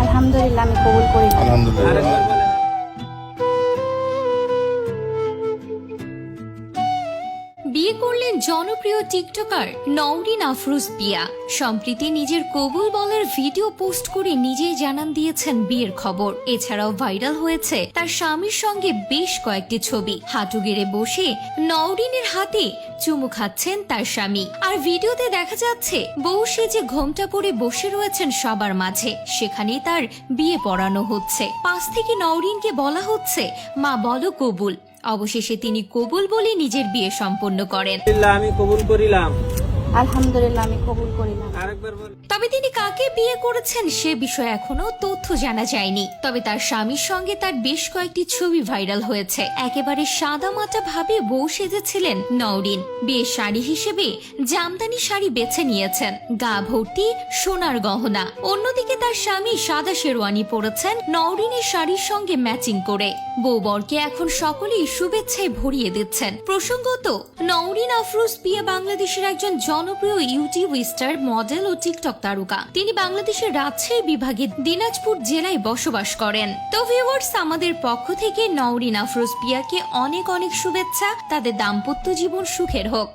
আলহামদুলিল্লাহ, আমি কবুল করি। আলহামদুলিল্লাহ। বিয়ে করলেন জনপ্রিয় টিকটকার নওরিন আফরোজ পিয়া। সম্প্রতি নিজের কবুল বলার ভিডিও পোস্ট করে নিজেই জানান দিয়েছেন বিয়ের খবর। এছাড়াও ভাইরাল হয়েছে তার স্বামীর সঙ্গে বেশ কয়েকটি ছবি। হাঁটু গেড়ে বসে নওরিনের হাতে চুমু খাচ্ছেন তার স্বামী। আর ভিডিওতে দেখা যাচ্ছে বউ সেজে ঘোমটা পরে বসে রয়েছেন সবার মাঝে। সেখানেই তার বিয়ে পড়ানো হচ্ছে। পাশ থেকে নওরিনকে বলা হচ্ছে, মা বলো কবুল। অবশেষে তিনি কবুল বলে নিজের বিয়ে সম্পন্ন করেন। আমি কবুল করিলাম। আলহামদুলিল্লাহ, আমি কবুল করিলাম। আরেকবার বল। তবে তিনি কাকে বিয়ে করেছেন সে বিষয়ে এখনো তথ্য জানা যায়নি। তবে তার স্বামীর সঙ্গে তার বেশ কয়েকটি ছবি ভাইরাল হয়েছে। একেবারে সাদামাটা ভাবে বউ সেজেছিলেন নওরিন। বিয়ের শাড়ি হিসেবে জামদানি শাড়ি বেছে নিয়েছেন, গা ভর্তি সোনার গহনা। অন্যদিকে তার স্বামী সাদা শেরওয়ানি পরেছেন নওরিনের শাড়ির সঙ্গে ম্যাচিং করে। বউ বরকে এখন সকলেই শুভেচ্ছায় ভরিয়ে দিচ্ছেন। প্রসঙ্গত, নওরিন আফরোজ পিয়া বাংলাদেশের একজন জনপ্রিয় ইউটিউব স্টার, মডেল ও টিকটক তারকা। তিনি বাংলাদেশের রাজশাহী বিভাগের দিনাজপুর জেলায় বসবাস করেন। তো ভিউয়ার্স, আমাদের পক্ষ থেকে নওরিন আফরোজ পিয়াকে অনেক অনেক শুভেচ্ছা। তাদের দাম্পত্য জীবন সুখের হোক।